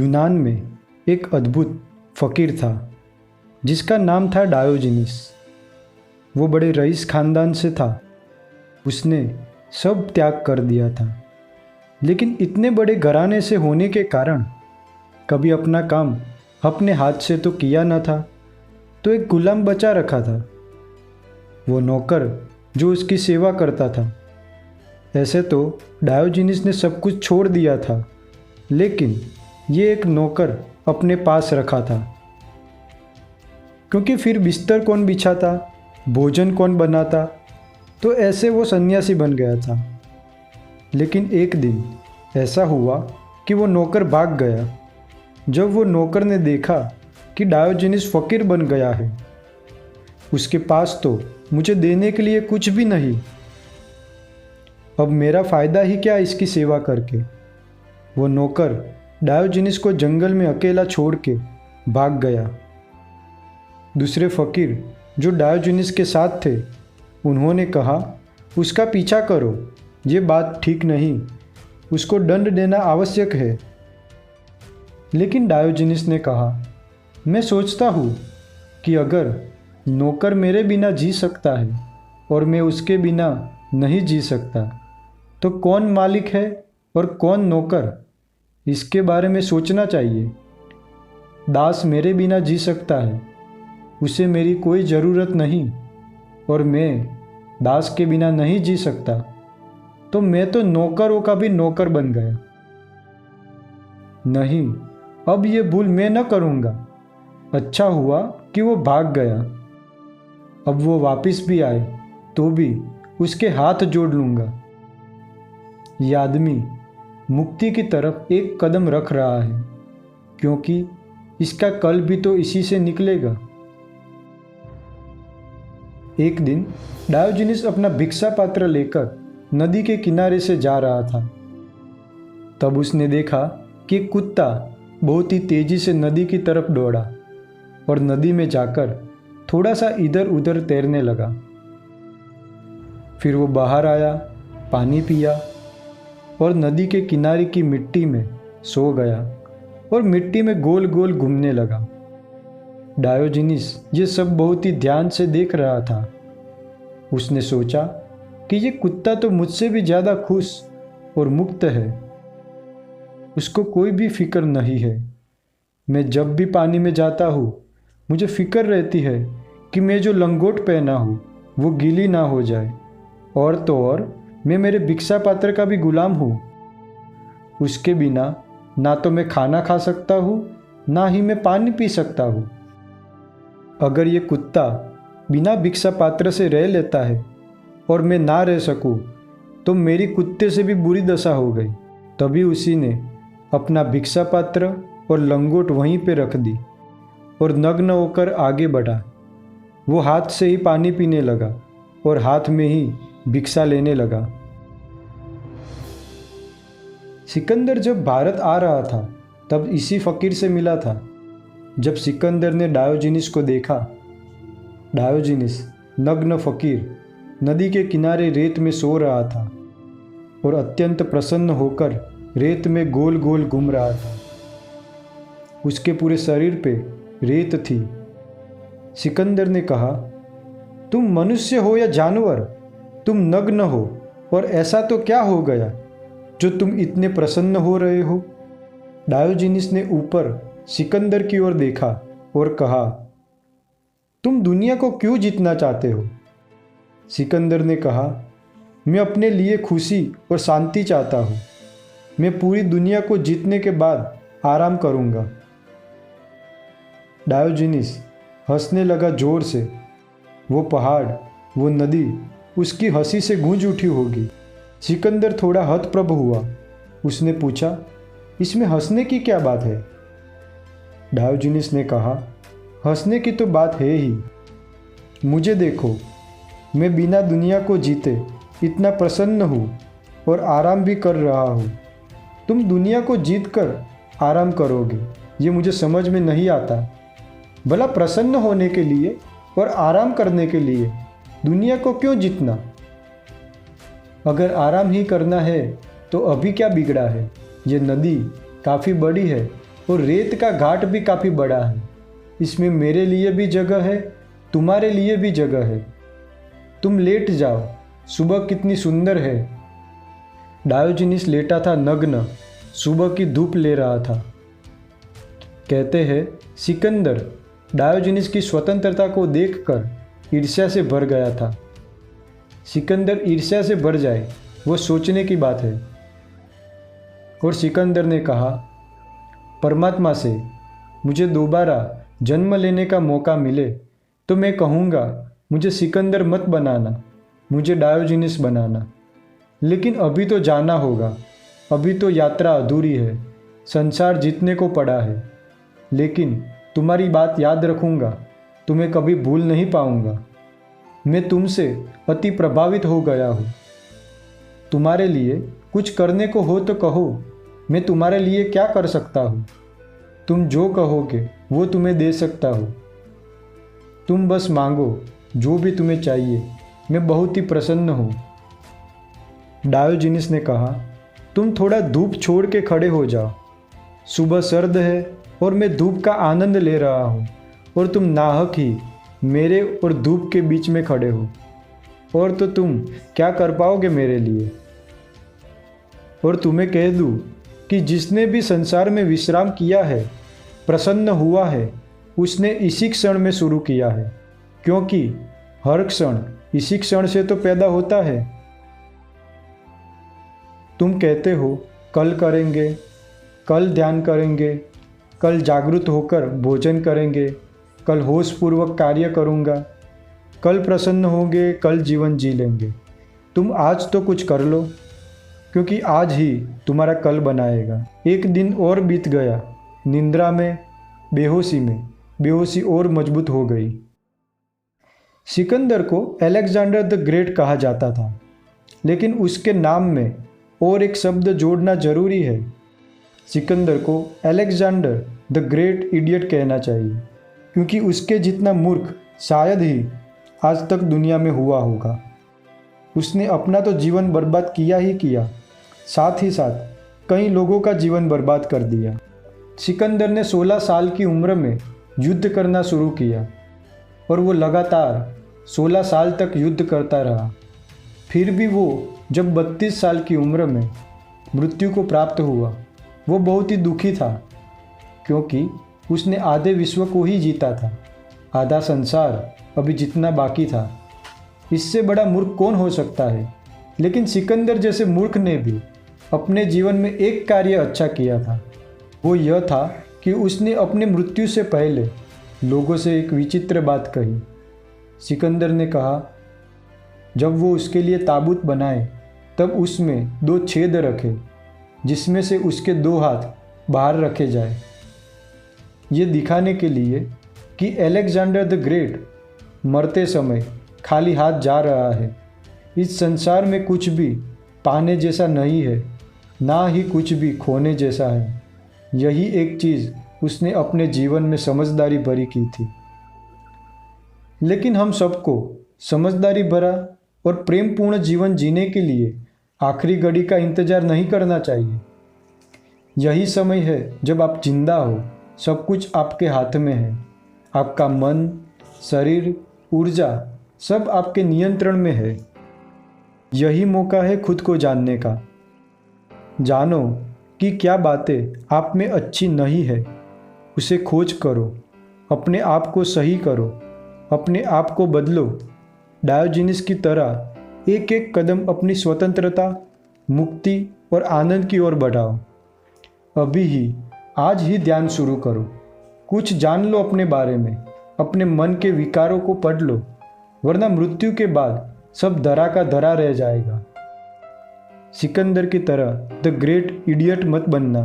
यूनान में एक अद्भुत फ़कीर था जिसका नाम था डायोजनीस। वो बड़े रईस ख़ानदान से था। उसने सब त्याग कर दिया था, लेकिन इतने बड़े घराने से होने के कारण कभी अपना काम अपने हाथ से तो किया न था, तो एक गुलाम बचा रखा था। वो नौकर जो उसकी सेवा करता था। ऐसे तो डायोजनीस ने सब कुछ छोड़ दिया था, लेकिन ये एक नौकर अपने पास रखा था, क्योंकि फिर बिस्तर कौन बिछाता, भोजन कौन बनाता, तो ऐसे वो सन्यासी बन गया था। लेकिन एक दिन ऐसा हुआ कि वो नौकर भाग गया। जब वो नौकर ने देखा कि डायोजनीस फ़कीर बन गया है, उसके पास तो मुझे देने के लिए कुछ भी नहीं, अब मेरा फ़ायदा ही क्या इसकी सेवा करके। वो नौकर डायोजनीस को जंगल में अकेला छोड़ के भाग गया। दूसरे फ़कीर जो डायोजनीस के साथ थे, उन्होंने कहा, उसका पीछा करो, ये बात ठीक नहीं, उसको दंड देना आवश्यक है। लेकिन डायोजनीस ने कहा, मैं सोचता हूँ कि अगर नौकर मेरे बिना जी सकता है और मैं उसके बिना नहीं जी सकता, तो कौन मालिक है और कौन नौकर, इसके बारे में सोचना चाहिए। दास मेरे बिना जी सकता है, उसे मेरी कोई ज़रूरत नहीं, और मैं दास के बिना नहीं जी सकता, तो मैं तो नौकरों का भी नौकर बन गया। नहीं, अब ये भूल मैं न करूँगा। अच्छा हुआ कि वो भाग गया। अब वो वापस भी आए तो भी उसके हाथ जोड़ लूँगा। ये आदमी मुक्ति की तरफ एक कदम रख रहा है, क्योंकि इसका कल भी तो इसी से निकलेगा। एक दिन डायोजनीस अपना भिक्षा पात्र लेकर नदी के किनारे से जा रहा था। तब उसने देखा कि एक कुत्ता बहुत ही तेजी से नदी की तरफ दौड़ा और नदी में जाकर थोड़ा सा इधर उधर तैरने लगा। फिर वो बाहर आया, पानी पिया और नदी के किनारे की मिट्टी में सो गया और मिट्टी में गोल गोल घूमने लगा। डायोजनीस ये सब बहुत ही ध्यान से देख रहा था। उसने सोचा कि ये कुत्ता तो मुझसे भी ज़्यादा खुश और मुक्त है, उसको कोई भी फिक्र नहीं है। मैं जब भी पानी में जाता हूँ, मुझे फिक्र रहती है कि मैं जो लंगोट पहना हूँ वो गीली ना हो जाए, और तो और मैं मेरे भिक्षा पात्र का भी गुलाम हूँ। उसके बिना ना तो मैं खाना खा सकता हूँ, ना ही मैं पानी पी सकता हूँ। अगर ये कुत्ता बिना भिक्षा पात्र से रह लेता है और मैं ना रह सकूँ, तो मेरी कुत्ते से भी बुरी दशा हो गई। तभी उसी ने अपना भिक्षा पात्र और लंगोट वहीं पे रख दी और नग्न होकर आगे बढ़ा। वो हाथ से ही पानी पीने लगा और हाथ में ही भिक्षा लेने लगा। सिकंदर जब भारत आ रहा था, तब इसी फ़कीर से मिला था। जब सिकंदर ने डायोजनीस को देखा, डायोजनीस नग्न फ़कीर नदी के किनारे रेत में सो रहा था और अत्यंत प्रसन्न होकर रेत में गोल गोल घूम रहा था। उसके पूरे शरीर पे रेत थी। सिकंदर ने कहा, तुम मनुष्य हो या जानवर, तुम नग्न हो, और ऐसा तो क्या हो गया जो तुम इतने प्रसन्न हो रहे हो। डायोजनीस ने ऊपर सिकंदर की ओर देखा और कहा, तुम दुनिया को क्यों जीतना चाहते हो। सिकंदर ने कहा, मैं अपने लिए खुशी और शांति चाहता हूँ। मैं पूरी दुनिया को जीतने के बाद आराम करूँगा। डायोजनीस हंसने लगा जोर से। वो पहाड़, वो नदी उसकी हंसी से गूंज उठी होगी। सिकंदर थोड़ा हतप्रभ हुआ। उसने पूछा, इसमें हंसने की क्या बात है। डायोजनीस ने कहा, हंसने की तो बात है ही। मुझे देखो, मैं बिना दुनिया को जीते इतना प्रसन्न हूँ और आराम भी कर रहा हूँ। तुम दुनिया को जीत कर आराम करोगे, ये मुझे समझ में नहीं आता। भला प्रसन्न होने के लिए और आराम करने के लिए दुनिया को क्यों जीतना। अगर आराम ही करना है तो अभी क्या बिगड़ा है। ये नदी काफ़ी बड़ी है और रेत का घाट भी काफ़ी बड़ा है। इसमें मेरे लिए भी जगह है, तुम्हारे लिए भी जगह है। तुम लेट जाओ, सुबह कितनी सुंदर है। डायोजनीस लेटा था नग्न, सुबह की धूप ले रहा था। कहते हैं सिकंदर डायोजनीस की स्वतंत्रता को देखकर ईर्ष्या से भर गया था। सिकंदर ईर्ष्या से भर जाए वो सोचने की बात है। और सिकंदर ने कहा, परमात्मा से मुझे दोबारा जन्म लेने का मौका मिले तो मैं कहूँगा मुझे सिकंदर मत बनाना, मुझे डायोजनीस बनाना। लेकिन अभी तो जाना होगा, अभी तो यात्रा अधूरी है, संसार जीतने को पड़ा है। लेकिन तुम्हारी बात याद रखूँगा, तुम्हें कभी भूल नहीं पाऊँगा। मैं तुमसे अति प्रभावित हो गया हूँ। तुम्हारे लिए कुछ करने को हो तो कहो, मैं तुम्हारे लिए क्या कर सकता हूँ। तुम जो कहोगे वो तुम्हें दे सकता हूँ। तुम बस मांगो जो भी तुम्हें चाहिए, मैं बहुत ही प्रसन्न हूँ। डायोजनीस ने कहा, तुम थोड़ा धूप छोड़ के खड़े हो जाओ। सुबह सर्द है और मैं धूप का आनंद ले रहा हूँ और तुम नाहक ही मेरे और धूप के बीच में खड़े हो। और तो तुम क्या कर पाओगे मेरे लिए। और तुम्हें कह दूँ कि जिसने भी संसार में विश्राम किया है, प्रसन्न हुआ है, उसने इसी क्षण में शुरू किया है, क्योंकि हर क्षण इसी क्षण से तो पैदा होता है। तुम कहते हो कल करेंगे, कल ध्यान करेंगे, कल जागरूक होकर भोजन करेंगे, कल होशपूर्वक कार्य करूँगा, कल प्रसन्न होंगे, कल जीवन जी लेंगे। तुम आज तो कुछ कर लो, क्योंकि आज ही तुम्हारा कल बनाएगा। एक दिन और बीत गया, निंद्रा में, बेहोशी और मजबूत हो गई। सिकंदर को अलेक्जेंडर द ग्रेट कहा जाता था, लेकिन उसके नाम में और एक शब्द जोड़ना जरूरी है। सिकंदर को अलेक्जेंडर द ग्रेट इडियट कहना चाहिए, क्योंकि उसके जितना मूर्ख शायद ही आज तक दुनिया में हुआ होगा। उसने अपना तो जीवन बर्बाद किया ही किया, साथ ही साथ कई लोगों का जीवन बर्बाद कर दिया। सिकंदर ने 16 साल की उम्र में युद्ध करना शुरू किया और वो लगातार 16 साल तक युद्ध करता रहा। फिर भी वो जब 32 साल की उम्र में मृत्यु को प्राप्त हुआ, वो बहुत ही दुखी था, क्योंकि उसने आधे विश्व को ही जीता था, आधा संसार अभी जितना बाकी था। इससे बड़ा मूर्ख कौन हो सकता है। लेकिन सिकंदर जैसे मूर्ख ने भी अपने जीवन में एक कार्य अच्छा किया था। वो यह था कि उसने अपने मृत्यु से पहले लोगों से एक विचित्र बात कही। सिकंदर ने कहा, जब वो उसके लिए ताबूत बनाए तब उसमें 2 छेद रखे, जिसमें से उसके 2 हाथ बाहर रखे जाए, ये दिखाने के लिए कि अलेक्जेंडर द ग्रेट मरते समय खाली हाथ जा रहा है। इस संसार में कुछ भी पाने जैसा नहीं है, ना ही कुछ भी खोने जैसा है। यही एक चीज़ उसने अपने जीवन में समझदारी भरी की थी। लेकिन हम सबको समझदारी भरा और प्रेमपूर्ण जीवन जीने के लिए आखिरी घड़ी का इंतज़ार नहीं करना चाहिए। यही समय है जब आप जिंदा हो, सब कुछ आपके हाथ में है। आपका मन, शरीर, ऊर्जा सब आपके नियंत्रण में है। यही मौका है खुद को जानने का। जानो कि क्या बातें आप में अच्छी नहीं है, उसे खोज करो, अपने आप को सही करो, अपने आप को बदलो। डायोजनीस की तरह एक एक कदम अपनी स्वतंत्रता, मुक्ति और आनंद की ओर बढ़ाओ। अभी ही, आज ही ध्यान शुरू करो। कुछ जान लो अपने बारे में, अपने मन के विकारों को पढ़ लो, वरना मृत्यु के बाद सब धरा का धरा रह जाएगा। सिकंदर की तरह द ग्रेट इडियट मत बनना।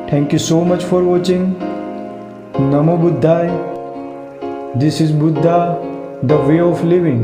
Thank you so much for watching. नमो बुद्धाय। This is Buddha, the way of living.